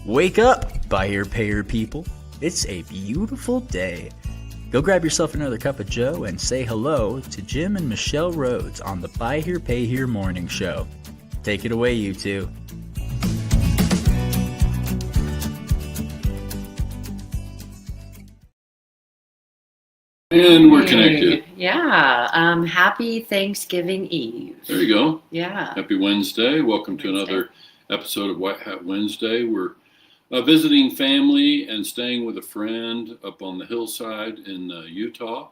Wake up, buyer payer people. It's a beautiful day. Go grab yourself another cup of joe and say hello to Jim and Michelle Rhodes on the Buy Here Pay Here morning show. Take it away, you two. And we're connected. Yeah. Happy Thanksgiving Eve. There you go. Yeah. Happy Wednesday. Welcome to another episode of White Hat Wednesday. We're visiting family and staying with a friend up on the hillside in Utah.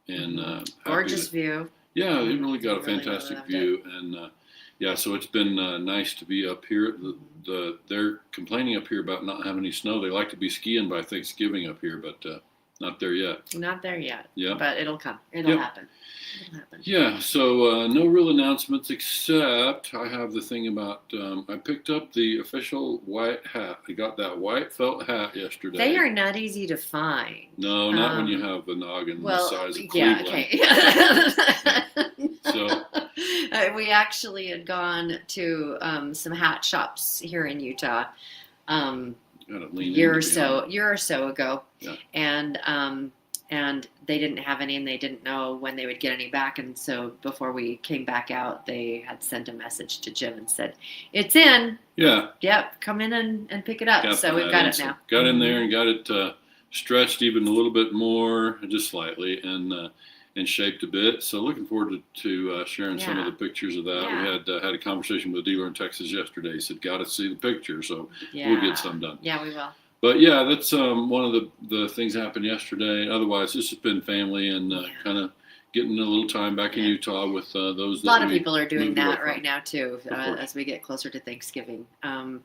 And gorgeous view. Yeah, they really got a Really fantastic view. And yeah, so it's been nice to be up here. They're complaining up here about not having any snow. They like to be skiing by Thanksgiving up here, but not there yet. Not there yet. Yeah. But it'll come. It'll happen. It'll happen. Yeah, so no real announcements except I have the thing about I picked up the official white hat. I got that white felt hat yesterday. They are not easy to find. No, not when you have a noggin the size of Cleveland. Yeah, okay. So we actually had gone to some hat shops here in Utah. A year or so ago, yeah. And they didn't have any, and they didn't know when they would get any back. And so before we came back out, they had sent a message to Jim and said, "It's in. Yeah. Yep. Come in and pick it up." So we've got it now. Got in there and got it stretched even a little bit more, just slightly, and shaped a bit. So looking forward to sharing some of the pictures of that. Yeah. We had a conversation with a dealer in Texas yesterday. He said, "Got to see the picture." So we'll get some done. Yeah, we will. But yeah, that's one of the things that happened yesterday. Otherwise, this has been family and kind of getting a little time back in Utah with those. A lot of people are doing that right now too, as we get closer to Thanksgiving. And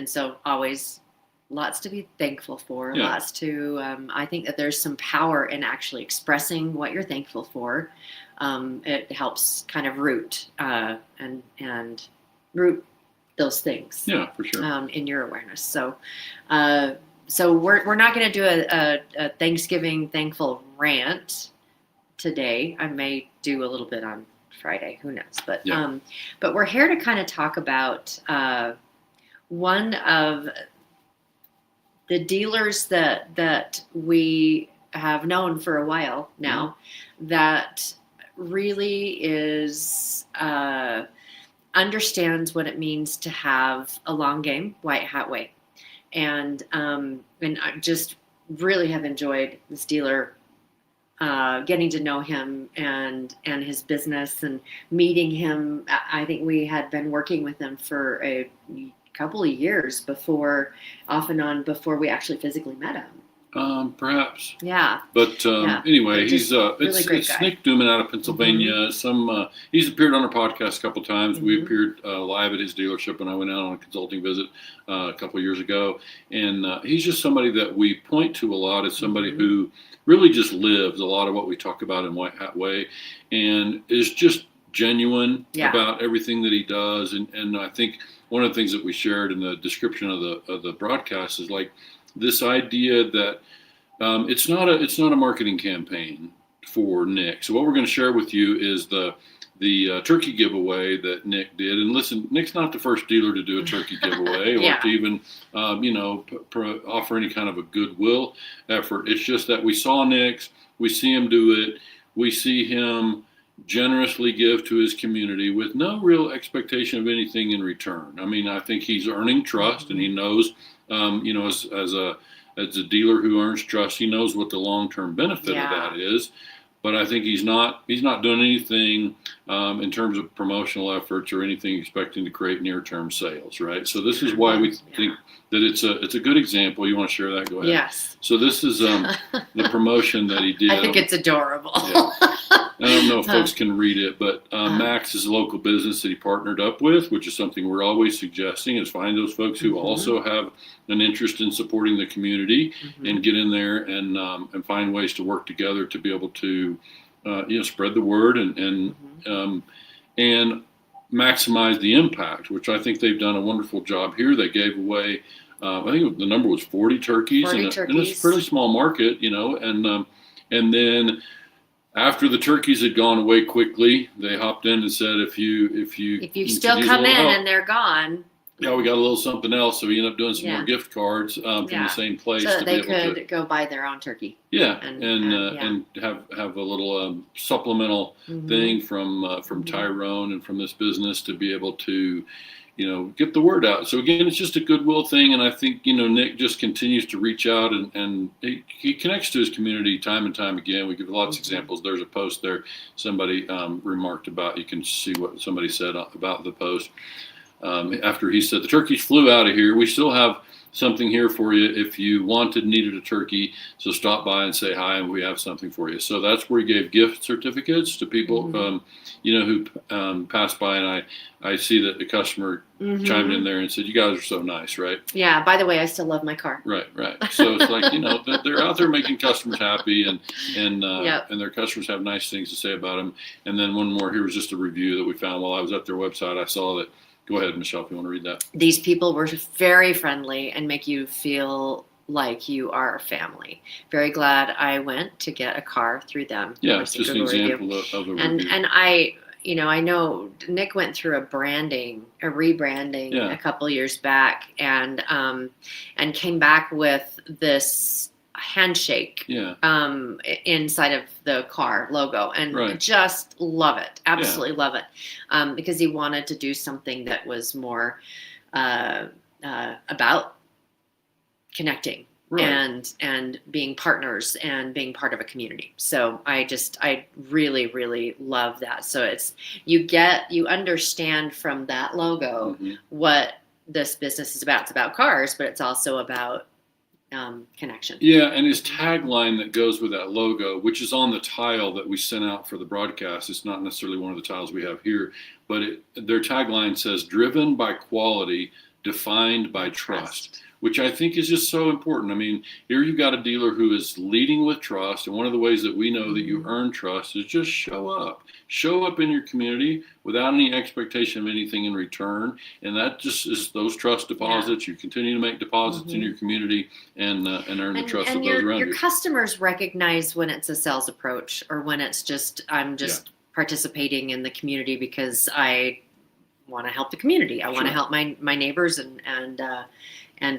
so always lots to be thankful for. Yeah. Lots to. I think that there's some power in actually expressing what you're thankful for. It helps kind of root and root those things. Yeah, for sure. In your awareness. So we're not going to do a Thanksgiving thankful rant today. I may do a little bit on Friday. Who knows? But but we're here to kind of talk about one of the dealers that we have known for a while now, that really is understands what it means to have a long game white hat way, and I just really have enjoyed this dealer, getting to know him and his business and meeting him. I think we had been working with him for a couple of years before we actually physically met him. Perhaps. Yeah. But anyway, he's really great it's guy. Nik Dumin out of Pennsylvania. He's appeared on our podcast a couple times. Mm-hmm. We appeared live at his dealership when I went out on a consulting visit a couple of years ago, and he's just somebody that we point to a lot as somebody who really just lives a lot of what we talk about in White Hat Way, and is just genuine about everything that he does. And I think one of the things that we shared in the description of the broadcast is like this idea that it's not a marketing campaign for Nik. So what we're going to share with you is the turkey giveaway that Nik did. And listen, Nik's not the first dealer to do a turkey giveaway or to even offer any kind of a goodwill effort. It's just that we saw Nik's, we see him do it, we see him generously give to his community with no real expectation of anything in return. I mean, I think he's earning trust, and he knows, as a dealer who earns trust, he knows what the long-term benefit of that is. But I think he's not doing anything in terms of promotional efforts or anything expecting to create near-term sales, right? So this is why we think that it's a good example. You want to share that? Go ahead. Yes. So this is the promotion that he did. I think it's adorable. Yeah. I don't know if folks can read it, but Max is a local business that he partnered up with, which is something we're always suggesting, is find those folks who also have an interest in supporting the community and get in there and find ways to work together to be able to spread the word and maximize the impact, which I think they've done a wonderful job here. They gave away, I think the number was 40 turkeys, and it's a fairly small market, and then after the turkeys had gone away quickly, they hopped in and said, if you still come in and they're gone, Yeah, we got a little something else, so we ended up doing some Yeah. more gift cards from Yeah. the same place So to that be they able could to. go buy their own turkey. Yeah, And- and have a little supplemental Mhm. thing from Mhm. Tyrone and from this business to be able to, get the word out. So again, it's just a goodwill thing, and I think Nik just continues to reach out and he connects to his community time and time again. We give lots of Mhm. examples. There's a post there somebody remarked about. You can see what somebody said about the post. After he said the turkeys flew out of here, we still have something here for you if you needed a turkey. So stop by and say hi, and we have something for you. So that's where he gave gift certificates to people, Mhm. who passed by, and I see that the customer Mhm. chimed in there and said, "You guys are so nice," right? Yeah. By the way, I still love my car. Right. So it's like they're out there making customers happy, and Yep. and their customers have nice things to say about them. And then one more here was just a review that we found while I was at their website. I saw that. Go ahead, Michelle, if you want to read that. These people were very friendly and make you feel like you are a family. Very glad I went to get a car through them. Yeah, it's just an example of a review. And I know Nik went through a rebranding Yeah. a couple years back, and came back with this handshake Yeah. inside of the car logo, and Right. just love it, absolutely love it, because he wanted to do something that was more about connecting. Right. And being partners and being part of a community. So I really, really love that. So you understand from that logo Mhm. what this business is about. It's about cars, but it's also about connection. Yeah, and his tagline that goes with that logo, which is on the tile that we sent out for the broadcast, it's not necessarily one of the tiles we have here, but their tagline says, "Driven by quality, defined by trust," which I think is just so important. I mean, here you've got a dealer who is leading with trust, and one of the ways that we know that you earn trust is just show up. Show up in your community without any expectation of anything in return, and that just is those trust deposits. You continue to make deposits in your community and earn the trust of those around you. Your customers recognize when it's a sales approach or when it's just I'm participating in the community because I want to help the community. I want to help my neighbors and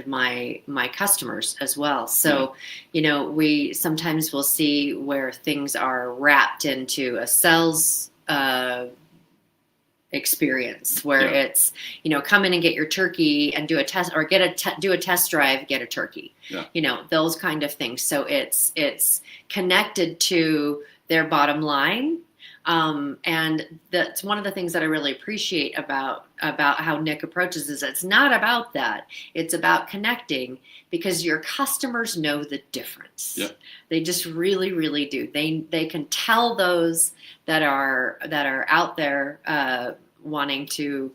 my customers as well. So, we sometimes will see where things are wrapped into a sales experience where it's, come in and get your turkey and do a test or do a test drive, get a turkey, those kind of things. So it's connected to their bottom line. And that's one of the things that I really appreciate about how Nik approaches is it's not about that. It's about connecting because your customers know the difference. Yeah. They just really, really do. They can tell those that are out there wanting to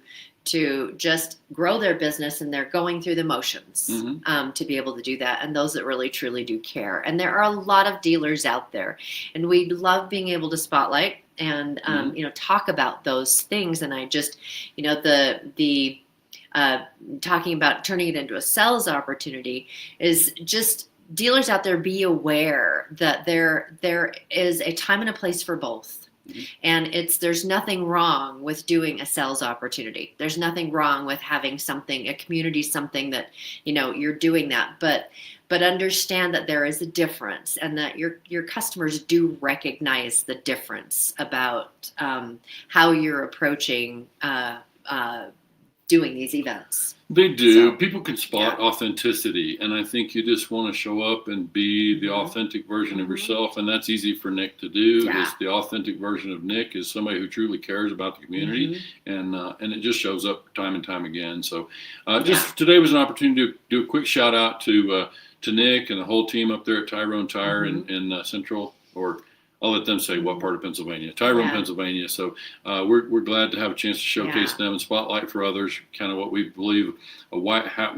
just grow their business and they're going through the motions to be able to do that, and those that really truly do care. And there are a lot of dealers out there, and we love being able to spotlight and talk about those things. And I just the talking about turning it into a sales opportunity is just dealers out there, be aware that there is a time and a place for both. And there's nothing wrong with doing a sales opportunity. There's nothing wrong with having something, a community, something that, you're doing that. But understand that there is a difference and that your customers do recognize the difference about how you're approaching doing these events. They do. People can spot authenticity, and I think you just want to show up and be the authentic version of yourself, and that's easy for Nik to do. Yeah. The authentic version of Nik is somebody who truly cares about the community, and it just shows up time and time again. So today was an opportunity to do a quick shout out to Nik and the whole team up there at Tyrone Tire in Central, or I'll let them say what part of Pennsylvania. Tyrone, Pennsylvania. So we're glad to have a chance to showcase them and spotlight for others kind of what we believe a white hat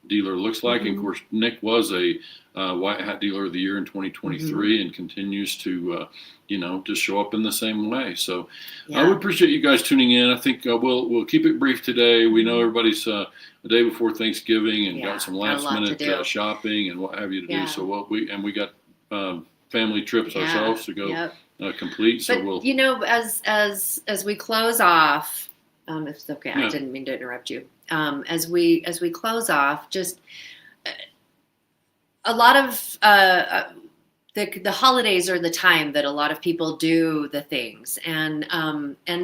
dealer looks like. And of course, Nik was a white hat dealer of the year in 2023 and continues to just show up in the same way. So I would appreciate you guys tuning in. I think we'll keep it brief today. We know everybody's the day before Thanksgiving and got some last minute shopping and what have you to do. So we got family trips ourselves to go complete. So but, as we close off, if it's okay, I didn't mean to interrupt you. as we close off, just a lot of the holidays are the time that a lot of people do the things, and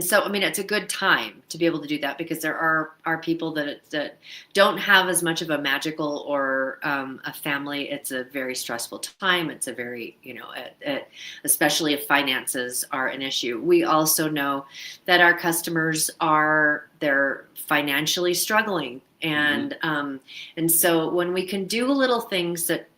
so I mean it's a good time to be able to do that, because there are people that don't have as much of a magical or a family. It's a very stressful time. It's a very, especially if finances are an issue. We also know that our customers they're financially struggling, and so when we can do little things that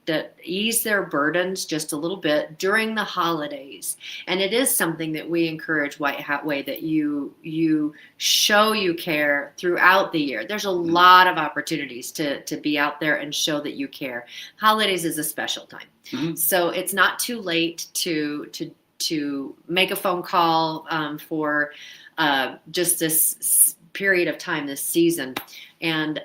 ease their burdens just a little bit during the holidays, and it is something that we encourage White Hat Way, that you show you care throughout the year. There's a lot of opportunities to be out there and show that you care. Holidays is a special time, so it's not too late to make a phone call for just this period of time, this season, and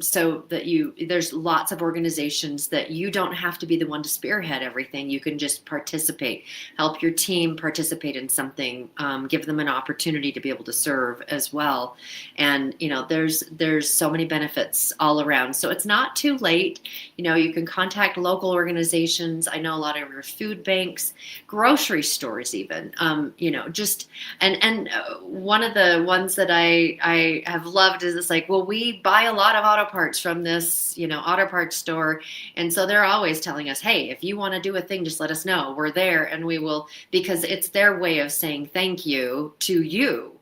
so that there's lots of organizations that you don't have to be the one to spearhead everything. You can just participate, help your team participate in something, give them an opportunity to be able to serve as well. And, there's so many benefits all around. So it's not too late. You can contact local organizations. I know a lot of your food banks, grocery stores, even, just, and one of the ones that I have loved is it's like, well, we buy a lot of auto parts from this, auto parts store. And so they're always telling us, hey, if you want to do a thing, just let us know. We're there, and we will, because it's their way of saying thank you to you.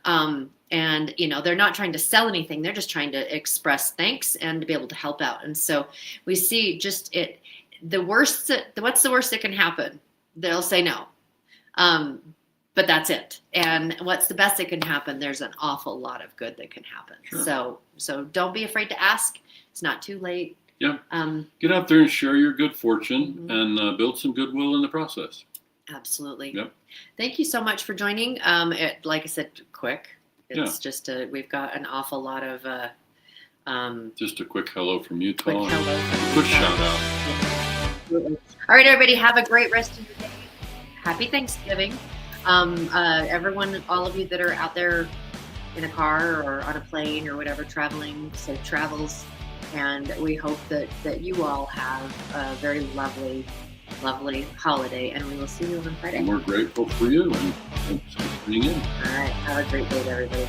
And, they're not trying to sell anything. They're just trying to express thanks and to be able to help out. And so we see what's the worst that can happen? They'll say no. But that's it. And what's the best that can happen? There's an awful lot of good that can happen. Sure. So don't be afraid to ask. It's not too late. Yeah. Get out there and share your good fortune, and build some goodwill in the process. Absolutely. Yep. Thank you so much for joining. Like I said, quick. It's just we've got an awful lot of. Just a quick hello from Utah. Quick hello. Quick shout out. Yeah. All right, everybody. Have a great rest of your day. Happy Thanksgiving. Everyone, all of you that are out there in a car or on a plane or whatever, traveling, safe travels. And we hope that you all have a very lovely, lovely holiday. And we will see you on Friday. And we're grateful for you, and thanks for tuning in. All right. Have a great day, everybody.